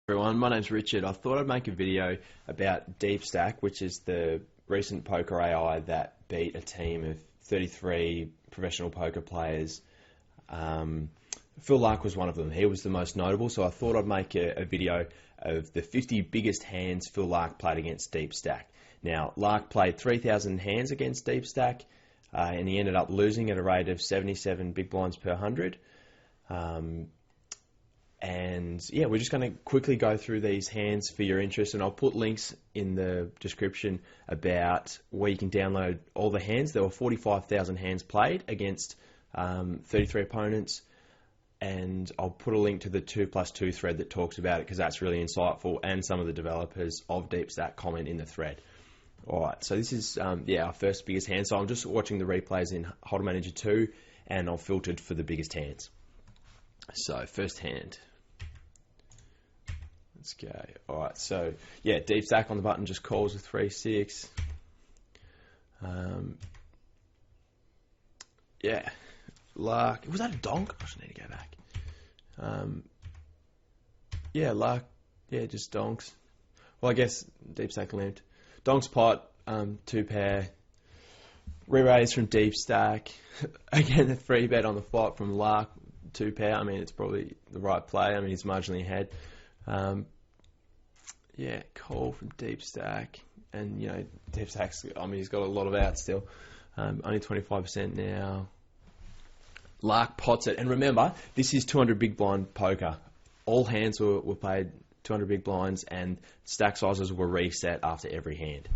Everyone, my name's Richard. I thought I'd make a video about Deepstack, which is the recent poker AI that beat a team of 33 professional poker players. Phil Laak was one of them. He was the most notable, so I thought I'd make a video of the 50 biggest hands Phil Laak played against Deepstack. Now, Laak played 3,000 hands against Deepstack, and he ended up losing at a rate of 77 big blinds per 100. And yeah, we're just going to quickly go through these hands for your interest, and I'll put links in the description about where you can download all the hands. There were 45,000 hands played against 33 opponents, and I'll put a link to the 2+2 thread that talks about it because that's really insightful, and some of the developers of Deepstack comment in the thread. Alright, so this is our first biggest hand. So I'm just watching the replays in Hold'em Manager 2, and I've filtered for the biggest hands. So first hand. Let's go. Alright, so yeah, Deepstack on the button just calls with 3-6. Yeah, Laak. Was that a donk? I should need to go back. Yeah, Laak. Yeah, just donks. Well, I guess Deepstack limped. Donks pot, 2-pair. Re-raise from Deepstack. Again, a 3-bet on the flop from Laak, 2-pair. I mean, it's probably the right play. I mean, he's marginally ahead. Yeah, call from Deepstack, and you know, Deepstack's, I mean, he's got a lot of outs still, only 25% now. Laak pots it, and remember, this is 200 big blind poker. All hands were played 200 big blinds, and stack sizes were reset after every hand.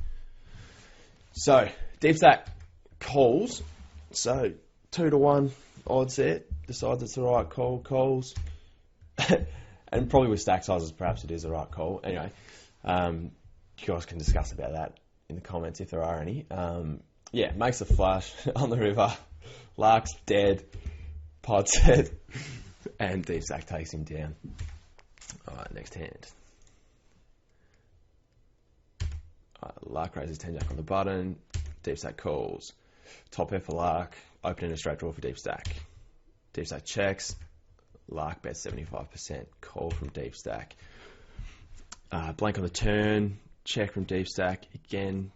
So, Deepstack calls, so 2-1 odds there, decides it's the right call, calls. And probably with stack sizes, perhaps it is the right call. Anyway, you guys can discuss about that in the comments if there are any. Yeah, makes a flush on the river. Laak's dead. Pod's dead. And Deepstack takes him down. Alright, next hand. Laak raises 10-jack on the button. Deepstack calls. Top pair for Laak. Opening a straight draw for Deepstack. Deepstack checks. Laak bets 75%, call from Deepstack. Blank on the turn, check from Deepstack again.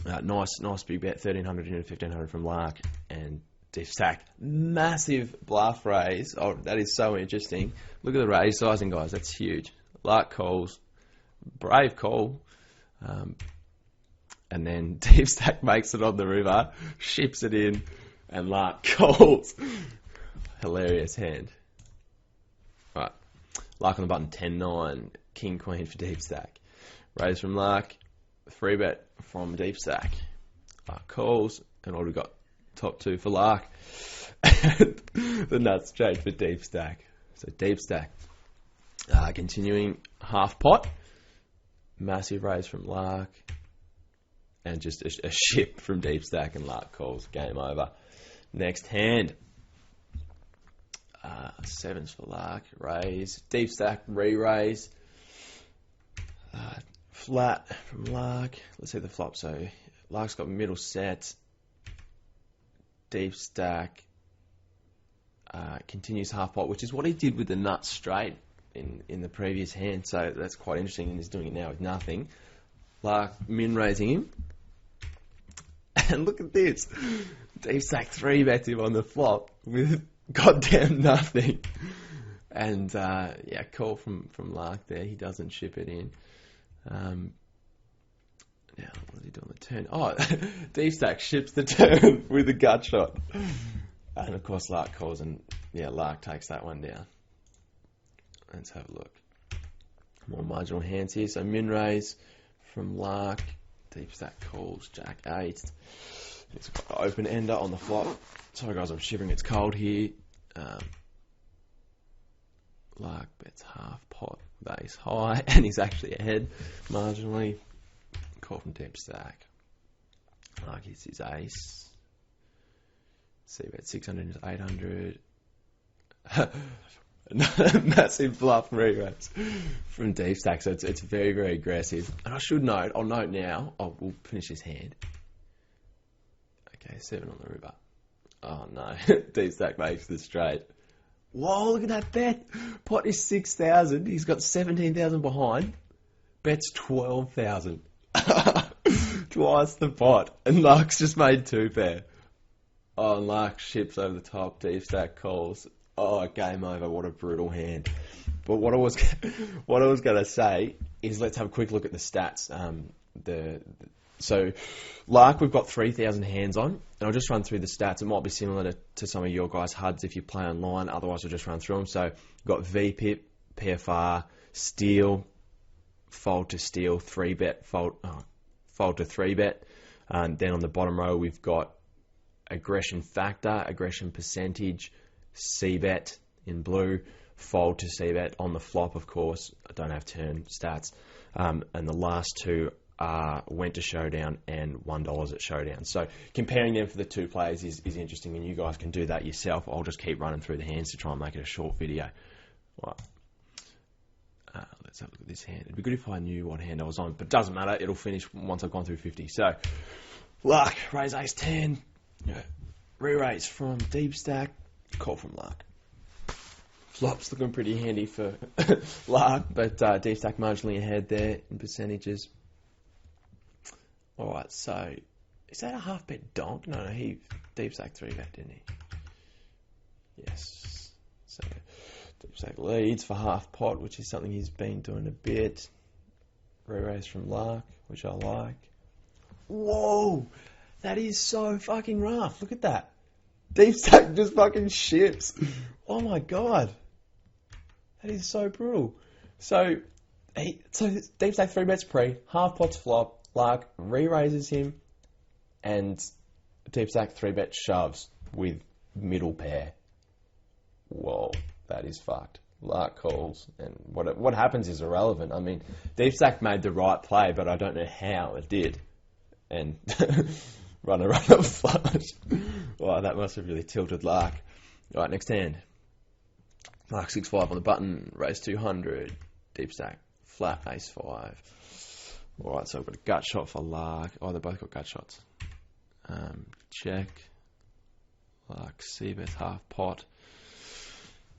Nice big bet, 1,300 into 1,500 from Laak, and Deepstack, massive bluff raise. Oh, that is so interesting. Look at the raise sizing, guys, that's huge. Laak calls, brave call, and then Deepstack makes it on the river, ships it in, and Laak calls. Hilarious hand. Right, Laak on the button, 10-9, King Queen for Deepstack. Raise from Laak, 3-bet from Deepstack. Laak calls, and already got top 2 for Laak. The nuts straight for Deepstack. So Deepstack, continuing half pot, massive raise from Laak, and just a ship from Deepstack, and Laak calls, game over. Next hand. 7s for Laak, raise, Deepstack, re-raise, flat from Laak. Let's see the flop. So Laak's got middle set, Deepstack continues half pot, which is what he did with the nuts straight in the previous hand. So that's quite interesting, and he's doing it now with nothing. Laak min raising him, and look at this, Deepstack 3-bets him on the flop with goddamn nothing. And yeah, call from Laak there. He doesn't ship it in. Now, what does he do on the turn? Oh, Deepstack ships the turn with a gut shot. And of course, Laak calls, and yeah, Laak takes that one down. Let's have a look. More marginal hands here. So min raise from Laak. Deepstack calls, Jack 8. It's got an open ender on the flop. Sorry guys, I'm shivering, it's cold here. Laak bets half pot with ace high, and he's actually ahead marginally. Call from Deepstack. Laak hits his ace. See bet 600 into 800. Massive bluff re-raise from Deepstack, so it's very, very aggressive. And I should note, I'll note now, we'll finish this hand. Okay, 7 on the river. Oh no, Deepstack makes the straight. Whoa, look at that bet. Pot is 6,000. He's got 17,000 behind. Bet's 12,000. Twice the pot. And Laak's just made 2 pair. Oh, and Laak ships over the top. Deepstack calls. Oh, game over. What a brutal hand. But what I was going to say is let's have a quick look at the stats. So Laak, we've got 3,000 hands on, and I'll just run through the stats. It might be similar to some of your guys' HUDs if you play online. Otherwise, I'll just run through them. So we've got VPIP, PFR, steal, fold to steal, 3-bet, fold to 3-bet. And then on the bottom row, we've got aggression factor, aggression percentage, C-bet in blue, fold to C-bet on the flop, of course. I don't have turn stats. And the last two went to showdown and $1 at showdown. So comparing them for the 2 players is interesting, and you guys can do that yourself. I'll just keep running through the hands to try and make it a short video. Right. Let's have a look at this hand. It'd be good if I knew what hand I was on, but it doesn't matter. It'll finish once I've gone through 50. So Laak, raise ace 10, re-raise from Deepstack, call from Laak. Flop's looking pretty handy for Laak, but Deepstack marginally ahead there in percentages. Alright, so is that a half bet donk? No, he Deepstack 3-bet, didn't he? Yes. So Deepstack leads for half pot, which is something he's been doing a bit. Re-raise from Laak, which I like. Whoa! That is so fucking rough. Look at that. Deepstack just fucking ships. Oh my god. That is so brutal. So Deepstack 3-bets pre, half pot's flop. Laak re-raises him, and Deepstack 3-bet shoves with middle pair. Whoa, that is fucked. Laak calls, and what happens is irrelevant. I mean, Deepstack made the right play, but I don't know how it did. And runner flush. Wow, that must have really tilted Laak. Right, next hand. Laak 6-5 on the button, raise 200. Deepstack flat ace 5. Alright, so I've got a gut shot for Laak. Oh, they both got gut shots. Check. Laak, C-bet, half pot.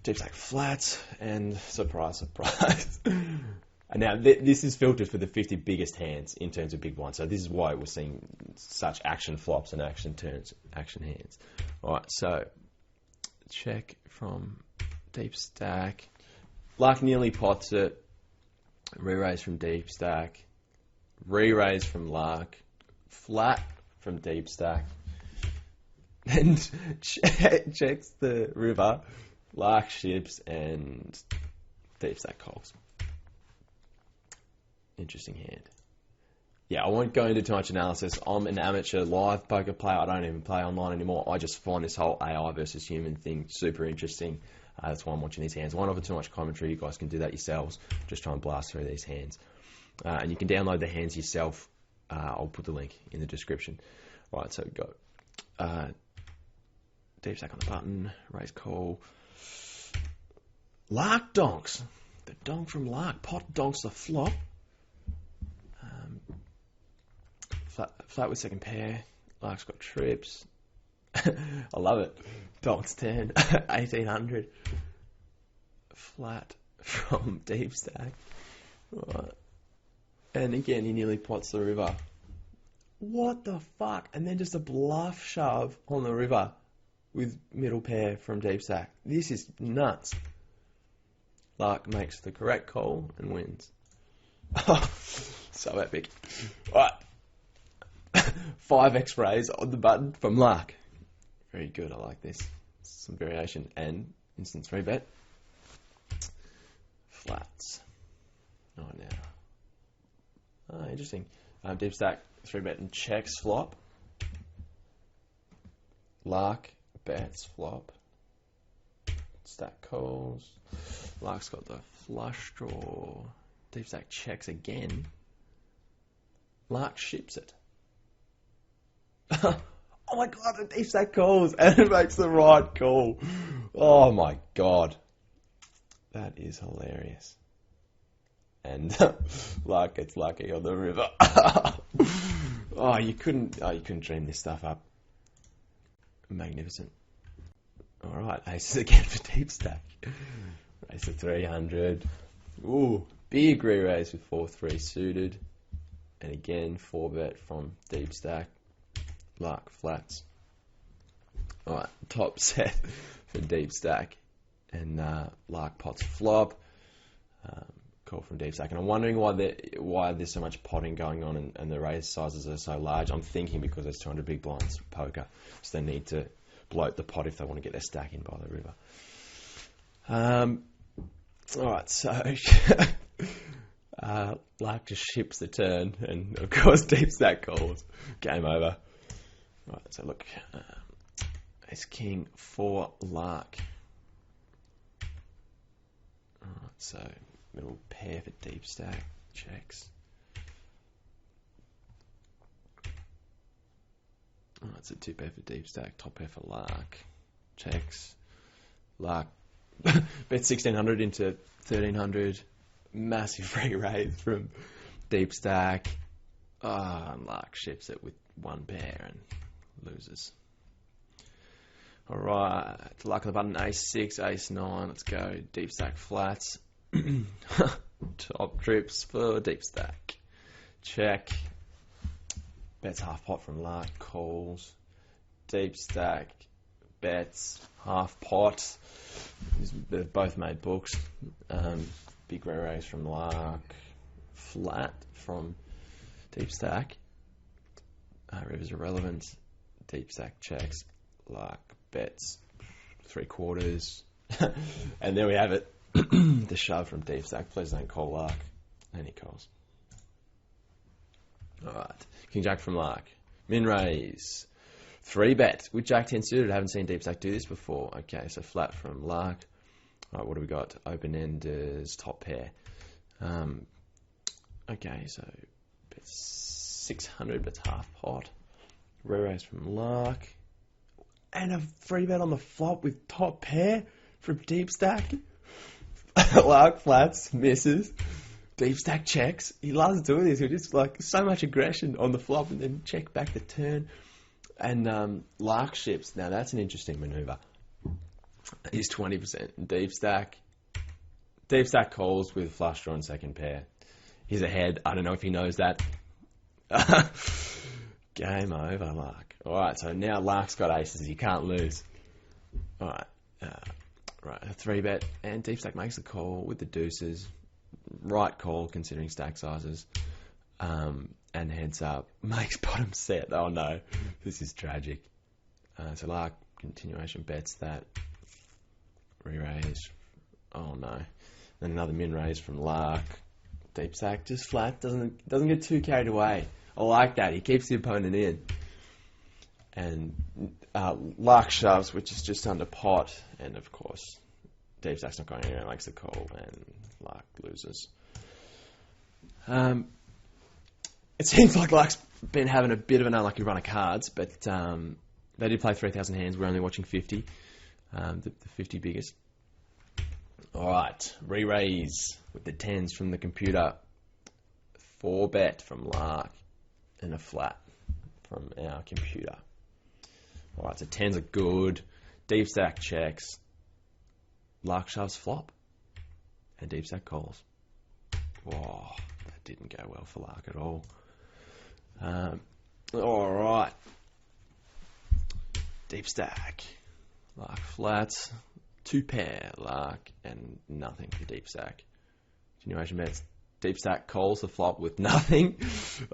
Deepstack flats, and surprise, surprise. And now this is filtered for the 50 biggest hands in terms of big blinds. So this is why we're seeing such action flops and action turns, action hands. Alright, so check from Deepstack. Laak nearly pots it. Re-raise from Deepstack. Re-raise from Laak, flat from Deepstack, and checks the river. Laak ships and Deepstack calls. Interesting hand. Yeah, I won't go into too much analysis. I'm an amateur live poker player. I don't even play online anymore. I just find this whole AI versus human thing super interesting. That's why I'm watching these hands. I won't offer too much commentary. You guys can do that yourselves. Just try and blast through these hands. And you can download the hands yourself. I'll put the link in the description. Right, so we've got Deepstack on the button, raise call. Laak donks. The donk from Laak. Pot donks the flop. Flat with second pair. Laak's got trips. I love it. Donks 10. 1800. Flat from Deepstack. Right. And again, he nearly pots the river. What the fuck? And then just a bluff shove on the river with middle pair from Deepstack. This is nuts. Laak makes the correct call and wins. So epic. Right. 5 X-rays on the button from Laak. Very good, I like this. Some variation and instant 3-bet. Flats. Oh, now. Oh, interesting. Deepstack 3-bet and checks flop. Laak bets flop. Stack calls. Laak's got the flush draw. Deepstack checks again. Laak ships it. Oh my god, the Deepstack calls and it makes the right call. Oh my god. That is hilarious. And Laak gets lucky on the river. You couldn't dream this stuff up. Magnificent. Alright, aces again for deep stack. Raise to 300. Ooh, big re-raise with 4-3 suited. And again, 4-bet from deep stack. Laak flats. Alright, top set for deep stack. And Laak pots flop. Call from deep stack. And I'm wondering why there's so much potting going on and the raise sizes are so large. I'm thinking because there's 200 big blinds poker. So they need to bloat the pot if they want to get their stack in by the river. Alright, so Laak just ships the turn, and of course deep stack calls. Game over. Right, so look, ace king for Laak. Alright, so middle pair for deep stack, checks. Alright, so 2-pair for deep stack, top pair for Laak, checks. Laak bet 1600 into 1300. Massive free raise from deep stack. And Laak ships it with 1 pair and loses. Alright, Laak on the button, ace 6, ace 9. Let's go. Deep stack flats. Top trips for deep stack. Check. Bets half pot from Laak, calls. Deep stack bets half pot. They've both made books. Big raise from Laak, flat from deep stack. River's irrelevant. Deep stack checks. Laak bets 3/4. And there we have it. The shove from deep stack. Please don't call Laak. And he calls. Alright. King Jack from Laak. Min raise. 3-bet with Jack 10 suited. I haven't seen deep stack do this before. Okay, so flat from Laak. Alright, what do we got? Open-enders, top pair. Okay, so bet 600, bet's half pot. Re-raise from Laak. And a 3-bet on the flop with top pair from deep stack. Laak flats, misses. Deep stack checks. He loves doing this. He just like so much aggression on the flop and then check back the turn. And Laak ships. Now that's an interesting maneuver. He's 20% deep stack. Deep stack calls with flush draw and second pair. He's ahead. I don't know if he knows that. Game over, Laak. Alright, so now Laak's got aces. He can't lose. Alright. Right, a 3-bet. And deep stack makes the call with the deuces. Right call considering stack sizes. And heads up. Makes bottom set. Oh no. This is tragic. So Laak continuation bets that. Re-raise. Oh no. Then another min raise from Laak. Deep stack just flat. Doesn't get too carried away. I like that. He keeps the opponent in. And Laak shoves, which is just under pot. And of course, deep stack's not going anywhere. Makes the call, and Laak loses. It seems like Laak's been having a bit of an unlucky run of cards, but they did play 3,000 hands. We're only watching 50, the 50 biggest. All right, re-raise with the 10s from the computer. 4-bet from Laak and a flat from our computer. All right, so 10s are good. Deep stack checks. Laak shoves flop. And deep stack calls. Whoa, that didn't go well for Laak at all. All right. Deep stack. Laak flats. 2-pair Laak and nothing for deep stack. Continuation bets. Deep stack calls the flop with nothing.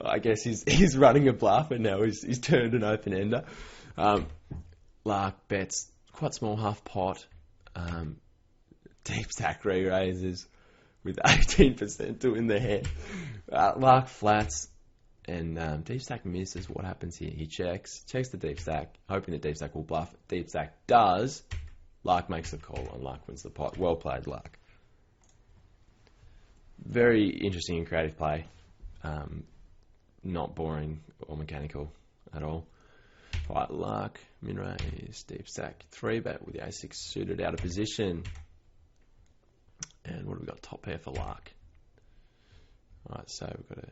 I guess he's running a bluff and now he's turned an open ender. Laak bets quite small half pot. Deep stack re-raises with 18% to win the hand. Laak flats and deep stack misses. What happens here? He checks the deep stack, hoping that deep stack will bluff. Deep stack does. Laak makes the call and Laak wins the pot. Well played, Laak. Very interesting and creative play. Not boring or mechanical at all. Right, Laak, min raise, deep stack, 3-bet with the a6 suited out of position. And what have we got? Top pair for Laak. Alright, so we've got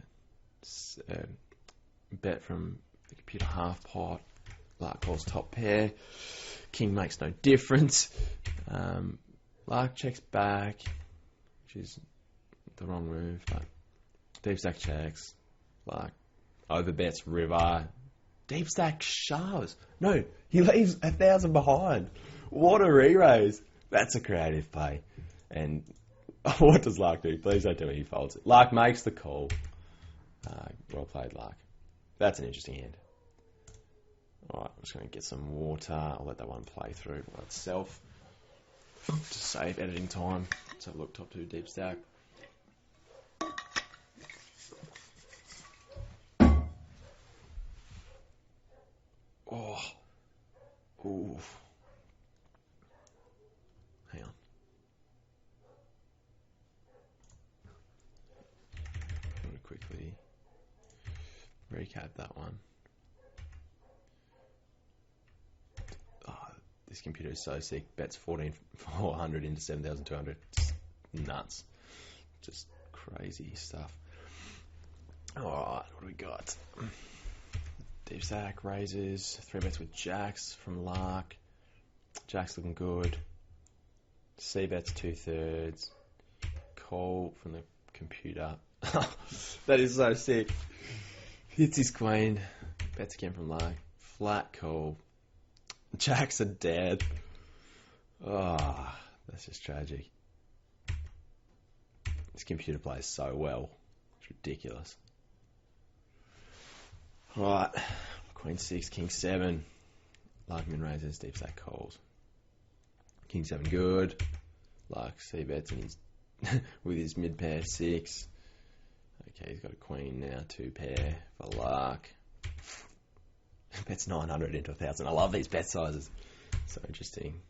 a bet from the computer half pot. Laak calls top pair. King makes no difference. Laak checks back, which is the wrong move, but deep stack checks. Laak overbets river. Deep stack shoves. No, he leaves 1,000 behind. What a re-raise. That's a creative play. And what does Laak do? Please don't tell me he folds it. Laak makes the call. Well played, Laak. That's an interesting hand. Alright, I'm just going to get some water. I'll let that one play through by itself. To save editing time. Let's have a look, top two, deep stack. Oh. Ooh. Hang on. I'm going to quickly recap that one. Oh, this computer is so sick. Bets 14,400 into 7,200. Just nuts. Just crazy stuff. Alright, what do we got? Deep stack raises, 3 bets with jacks from Laak. Jacks looking good. C bets 2/3. Call from the computer. That is so sick. Hits his queen. Bets again from Laak. Flat call. Jacks are dead. Oh, that's just tragic. This computer plays so well. It's ridiculous. Right, Queen 6, King 7. Laak min raises, deep stack calls. King 7 good. Laak C bets and he's with his mid pair 6. Okay, he's got a queen now, 2 pair for Laak. Bets 900 into 1,000. I love these bet sizes. So interesting.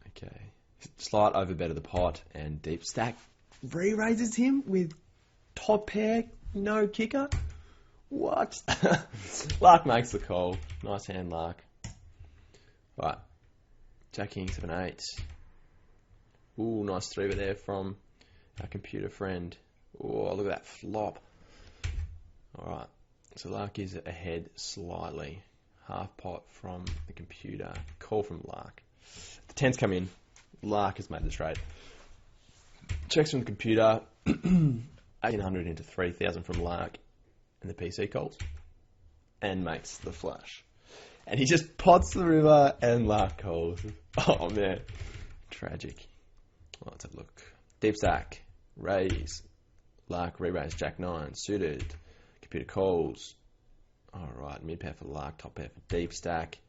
Okay, slight overbet of the pot and deep stack re-raises him with top pair, no kicker. What? Laak makes the call. Nice hand, Laak. Right. Jack King 7/8. Ooh, nice 3 there from our computer friend. Oh, look at that flop. Alright. So Laak is ahead slightly. Half pot from the computer. Call from Laak. The 10s come in. Laak has made the trade. Checks from the computer. 1,800 into 3,000 from Laak. And the PC calls and makes the flush. And he just pots the river and Laak calls. Oh man, tragic. Well, let's have a look. Deep stack, raise, Laak re-raise, Jack 9, suited, computer calls. Alright, mid pair for Laak, top pair for deep stack.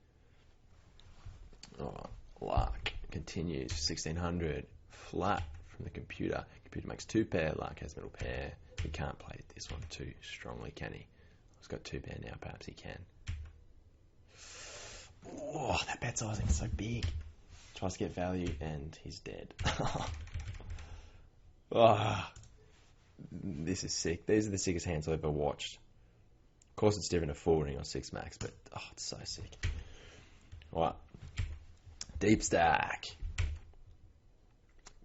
Alright, Laak continues, 1,600, flat from the computer. Computer makes 2 pair, Laak has middle pair. He can't play this one too strongly, can he? He's got 2 pair now, perhaps he can. Oh, that bet sizing is so big. Tries to get value and he's dead. Oh, this is sick. These are the sickest hands I've ever watched. Of course it's different to 4 ring or 6 max, but oh, it's so sick. Alright. Deep stack.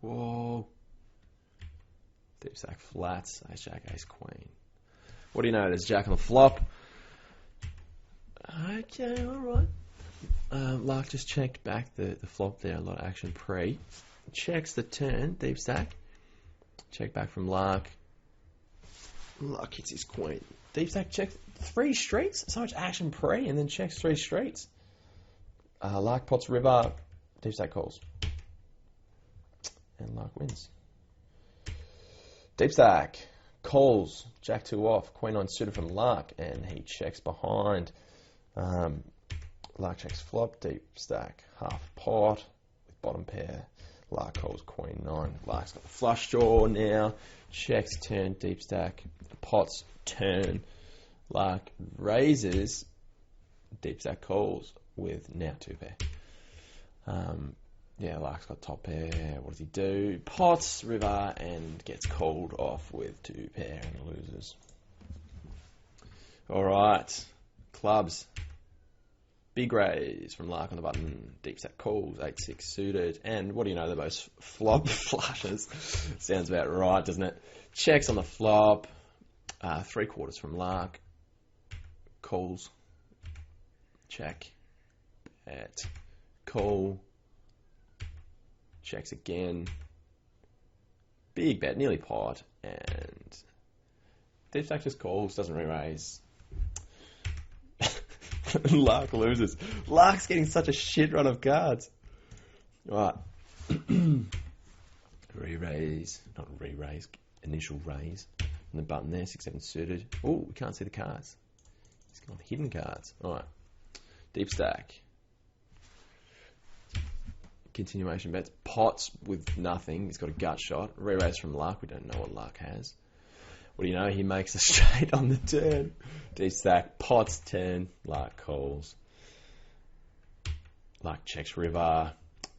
Whoa. Deep stack flats, ace jack, ace queen. What do you know? There's jack on the flop. Okay, alright. Laak just checked back the flop there, a lot of action pre. Checks the turn, deep stack. Check back from Laak. Laak hits his queen. Deep stack checks 3 streets, so much action pre, and then checks 3 streets. Laak pots river, deep stack calls. And Laak wins. Deep stack, calls, jack 2 off, queen 9 suited from Laak, and he checks behind. Laak checks flop, deep stack, half pot, with bottom pair. Laak calls queen 9. Laak's got the flush draw now, checks turn, deep stack, pots, turn. Laak raises, deep stack calls, with now 2 pair. Yeah, Laak's got top pair. What does he do? Pots, river, and gets called off with 2 pair and loses. Alright. Clubs. Big raise from Laak on the button. Deep stack calls. 8-6 suited. And what do you know? The most flop flushes. Sounds about right, doesn't it? Checks on the flop. 3/4 from Laak. Calls. check, bet, call, checks again, big bet, nearly pot, and Deepstack just calls, doesn't re-raise. Laak loses. Laak's getting such a shit run of cards. Right. Re-raise, not re-raise, initial raise. And the button there, 6-7 suited. Oh, we can't see the cards. He's got hidden cards. Alright. Deepstack. Continuation bets. Pots with nothing. He's got a gut shot. Re-raise from Laak. We don't know what Laak has. What do you know? He makes a straight on the turn. Deepstack. Pots turn. Laak calls. Laak checks river.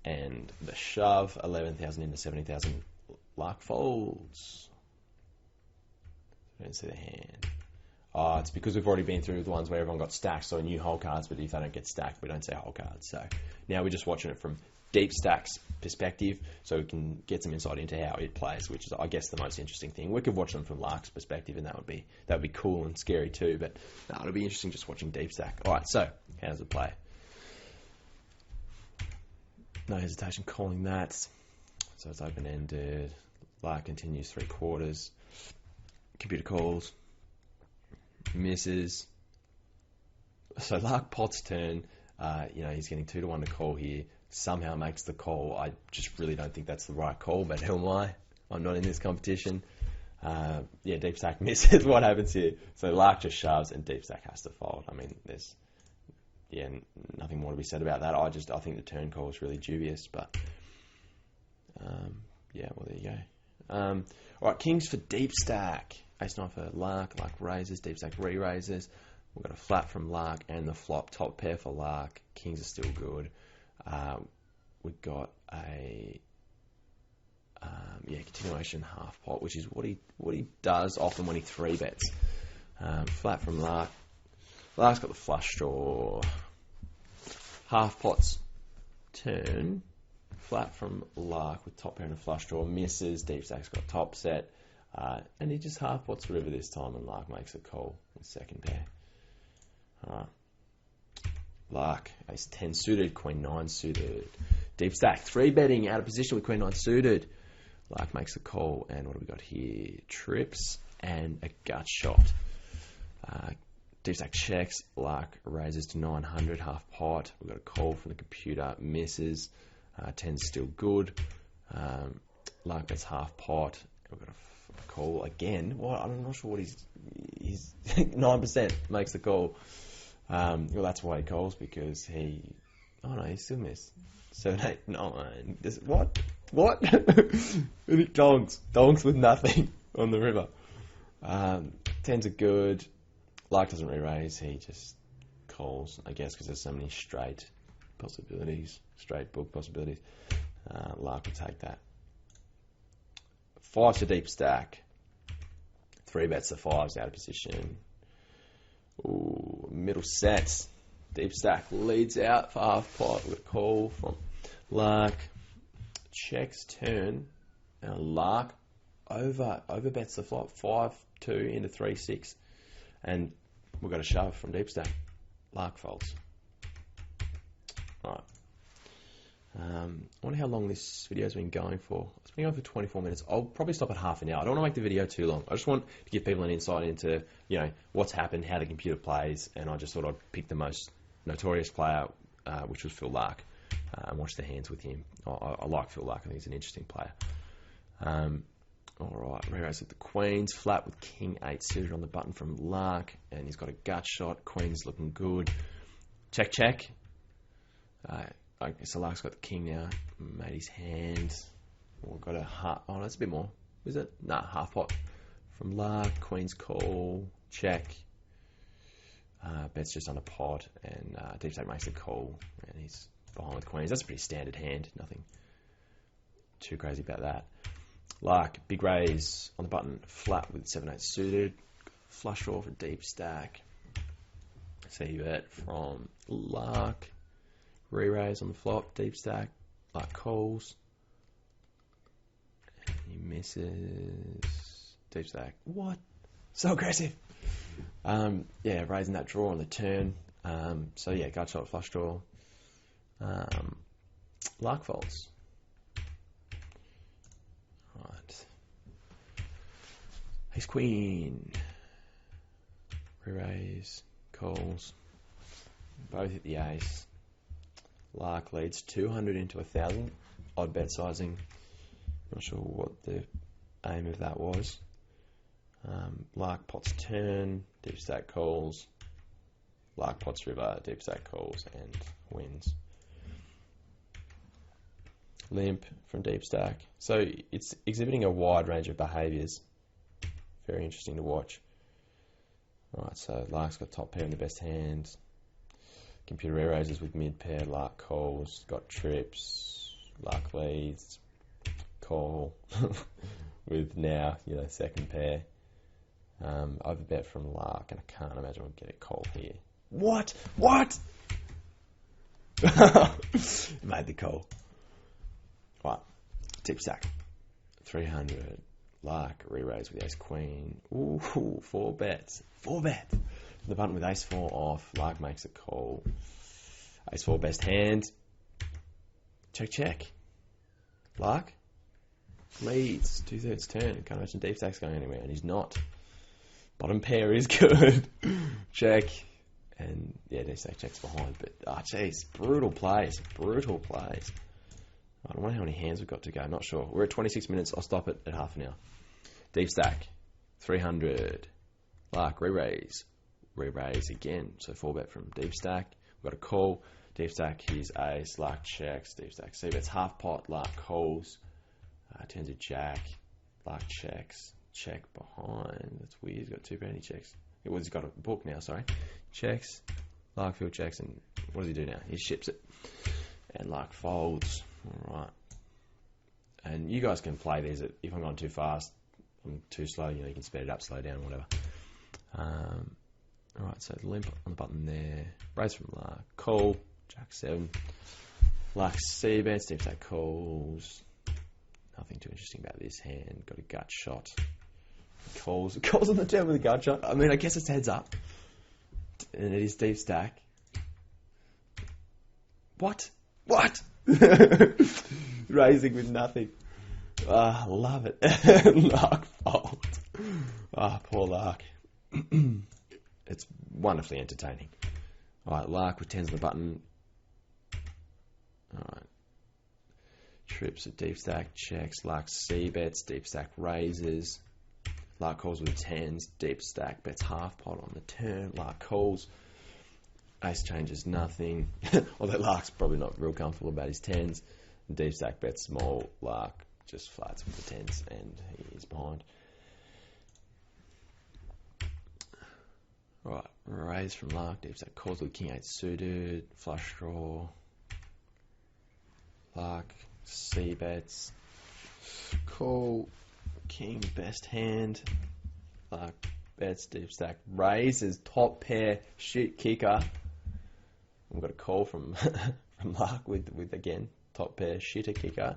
And the shove. 11,000 into 70,000. Laak folds. I don't see the hand. Oh, it's because we've already been through the ones where everyone got stacked, so new whole cards, but if they don't get stacked, we don't say whole cards. So now we're just watching it from Deepstack's perspective, so we can get some insight into how it plays, which is, I guess, the most interesting thing. We could watch them from Laak's perspective, and that would be cool and scary too, but no, it'll be interesting just watching Deepstack. Alright, so how does it play? No hesitation calling that. So it's open-ended. Laak continues 3/4. Computer calls. Misses. So Laak pots turn. He's getting 2-1 to call here. Somehow makes the call. I just really don't think that's the right call, but who am I? I'm not in this competition. Deepstack misses. What happens here? So Laak just shoves and Deepstack has to fold. I mean, there's nothing more to be said about that. I think the turn call is really dubious, but there you go. Alright, kings for Deepstack. Ace-9 for Laak. Laak raises. Deepstack re-raises. We've got a flat from Laak and the flop. Top pair for Laak. Kings are still good. We've got a continuation half pot, which is what he does often when he 3-bets. Flat from Laak. Laak's got the flush draw. Half pots turn. Flat from Laak with top pair and a flush draw. Misses. Deepstack's got top set. And he just half pots river this time, and Laak makes a call in second pair. Alright. Laak, ace 10 suited, queen 9 suited. Deepstack 3-betting out of position with queen 9 suited. Laak makes a call, and what do we got here? Trips and a gut shot. Deepstack checks. Laak raises to 900, half pot. We've got a call from the computer, misses. 10's still good. Laak bets half pot. We've got a call again. What? I'm not sure what he's 9% makes the call. Well, that's why he calls, because he still missed. 7, 8, 9. What? And he donks with nothing on the river. 10s are good. Laak doesn't re-raise. He just calls, I guess, because there's so many straight book possibilities. Laak will take that. 5 to Deepstack. 3-bets the 5s out of position. Ooh, middle sets. Deepstack leads out for half pot with a call from Laak. Checks turn. Now Laak overbets the flop. 5-2 into 3-6. And we've got a shove from Deepstack. Laak folds. Alright. I wonder how long this video's been going for. It's been going for 24 minutes. I'll probably stop at half an hour. I don't want to make the video too long. I just want to give people an insight into, what's happened, how the computer plays, and I just thought I'd pick the most notorious player, which was Phil Laak, and watch the hands with him. I like Phil Laak. I think he's an interesting player. Alright, re-raise with the queens. Flat with king 8 suited on the button from Laak, and he's got a gut shot. Queen's looking good. Check. So Laak's got the king now. Made his hand. We've got a half. Oh, that's a bit more. Is it? Nah, half pot from Laak. Queen's call. Check. Bet's just on a pot, and Deepstack makes a call, and he's behind with queens. That's a pretty standard hand. Nothing too crazy about that. Laak, big raise on the button. Flat with 7-8 suited. Flush draw for Deepstack. C-bet from Laak. Re-raise on the flop. Deepstack. Laak calls. And he misses. Deepstack. What? So aggressive. Raising that draw on the turn. So yeah, gut shot, flush draw. Laak folds. Right. Ace queen. Re-raise. Calls. Both hit the ace. Laak leads 200 into 1,000. Odd bet sizing. Not sure what the aim of that was. Laak pots turn. Deep stack calls. Laak pots river. Deep stack calls and wins. Limp from deep stack. So it's exhibiting a wide range of behaviours. Very interesting to watch. Right, so Laak's got top pair in the best hand. Computer re-raises with mid pair. Laak calls. Got trips. Laak leads. Call with now, second pair. Overbet from Laak, and I can't imagine we'll get a call here. What? Made the call. Right, tip stack. 300. Laak re-raise with ace queen. Ooh, 4 bets. 4 bet. The button with ace 4 off. Laak makes a call. Ace 4 best hand. Check. Laak leads 2/3 turn. Can't imagine deep stack's going anywhere, and he's not. Bottom pair is good. Check. And yeah, deep stack checks behind. But brutal plays. I wonder how many hands we've got to go. Not sure. We're at 26 minutes. I'll stop it at half an hour. Deep stack, 300. Laak, re-raise. Re-raise again. So 4 bet from deep stack. We've got a call. Deep stack, here's ace. Laak checks. Deep stack, see, that's half pot. Laak calls. Turns a jack. Laak checks. Check behind. That's weird. He's got 2 penny checks. He's got a book now, sorry. Checks. Laak field checks. And what does he do now? He ships it. And Laak folds. All right. And you guys can play these. If I'm going too fast, I'm too slow, you can speed it up, slow down, whatever. All right, so limp on the button there. Raise from Laak. Call. Jack 7. Laak C bets. Deep stack calls. Nothing too interesting about this hand. Got a gut shot. Calls on the turn with a gut shot. I mean, I guess it's heads up. And it is deep stack. What? Raising with nothing. Love it. Laak fold. Poor Laak. It's wonderfully entertaining. Alright, Laak with 10s on the button. Alright. Trips at deep stack, checks. Laak C bets, deep stack raises. Laak calls with 10s, deep stack bets half pot on the turn. Laak calls. Ace changes nothing. Although Laak's probably not real comfortable about his 10s. Deep stack bets small. Laak just flats with the 10s and he's behind. Right, raise from Laak. Deep stack calls with king 8 suited. Flush draw. Laak C bets. Call. King best hand. Laak bets. Deep stack raises. Top pair. Shit kicker. We've got a call from Laak with again top pair shitter kicker,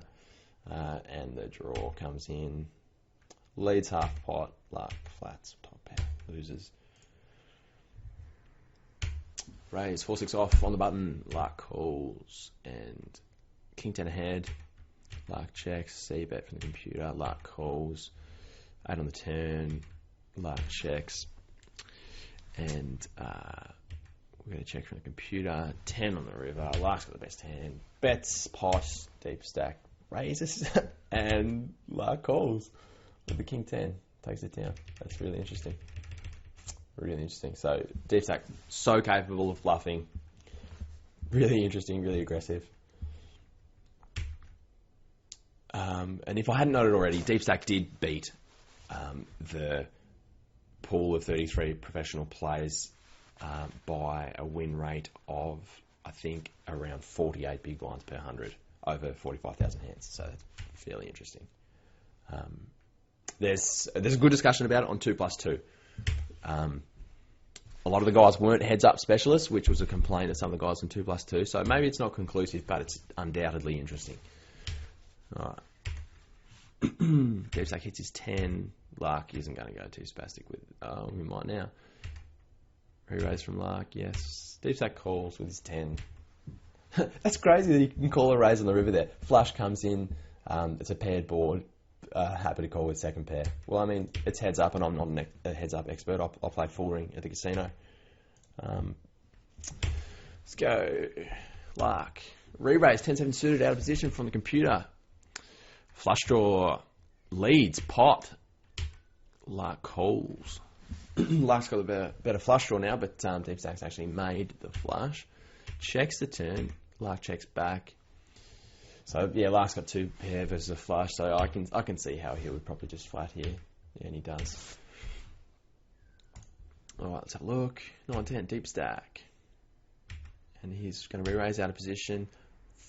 and the draw comes in. Leads half pot. Laak flats top pair loses. Raise 4-6 off on the button. Laak calls and king 10 ahead. Laak checks. C bet from the computer. Laak calls. 8 on the turn. Laak checks and. We're going to check from the computer. 10 on the river. Laak's got the best hand. Bets, pot, deep stack, raises, and Laak calls with the king 10. Takes it down. That's really interesting. Really interesting. So, deep stack, so capable of bluffing. Really interesting, really aggressive. And if I hadn't noted already, deep stack did beat the pool of 33 professional players by a win rate of, I think, around 48 big blinds per 100 over 45,000 hands. So that's fairly interesting. There's a good discussion about it on 2+2. A lot of the guys weren't heads-up specialists, which was a complaint of some of the guys on 2+2. So maybe it's not conclusive, but it's undoubtedly interesting. All right. Deep stack hits his 10. Laak isn't going to go too spastic with. We might now. Re-raise from Laak, yes. Deepstack calls with his 10. That's crazy that you can call a raise on the river there. Flush comes in, it's a paired board. Happy to call with second pair. Well, I mean, it's heads up, and I'm not a heads up expert. I'll play full ring at the casino. Let's go. Laak. Re-raise, 10-7 suited, out of position from the computer. Flush draw leads, pot. Laak calls. Laak's got a better flush draw now, but Deepstack's actually made the flush. Checks the turn. Laak checks back. So yeah, Laak's got 2 pair versus a flush, so I can see how he would probably just flat here. Yeah, and he does. Alright, let's have a look. 9-10, Deepstack. And he's going to re-raise out of position.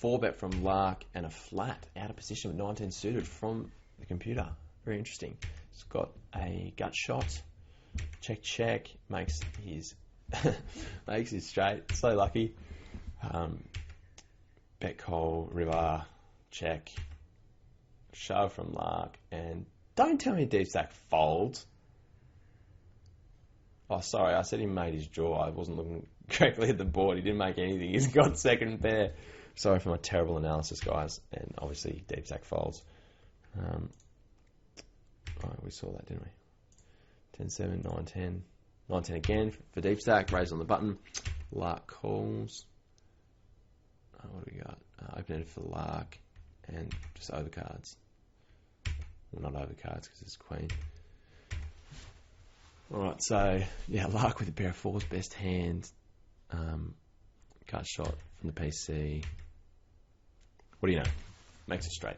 4-bet from Laak and a flat out of position with 9-10 suited from the computer. Very interesting. He's got a gut shot. Check, makes his straight. So lucky. Bet call, river, check, shove from Laak, and don't tell me Deepstack folds. Oh, sorry, I said he made his draw. I wasn't looking correctly at the board. He didn't make anything. He's got second pair. Sorry for my terrible analysis, guys. And obviously, Deepstack folds. Right, we saw that, didn't we? 10-7, 9-10. 9-10 again for Deepstack. Raise on the button. Laak calls. What do we got? Open-ended for Laak. And just overcards. Well, not overcards because it's queen. Alright, so, yeah, Laak with a pair of 4s, best hand. Cut shot from the PC. What do you know? Makes it straight.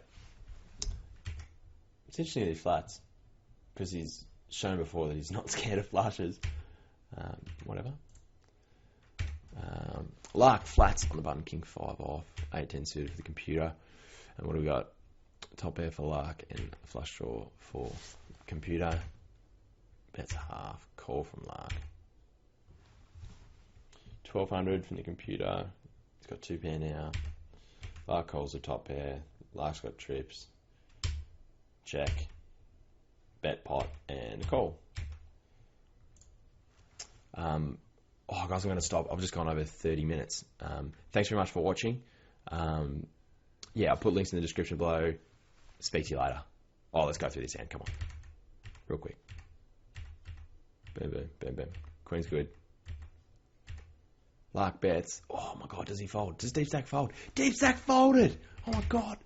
It's interesting that he flats, because he's shown before that he's not scared of flushes. Whatever. Laak flats on the button, king 5 off, 8-10 suited for the computer. And what do we got? Top pair for Laak and a flush draw for computer. Bets half, call from Laak. 1200 from the computer. He's got 2 pair now. Laak calls the top pair. Laak's got trips. Check. Bet pot and a call. Oh, guys, I'm going to stop. I've just gone over 30 minutes. Thanks very much for watching. Yeah, I'll put links in the description below. Speak to you later. Oh, let's go through this hand. Come on. Real quick. Boom, boom, boom, boom. Queen's good. Laak bets. Oh, my God, does he fold? Does Deepstack fold? Deepstack folded! Oh, my God.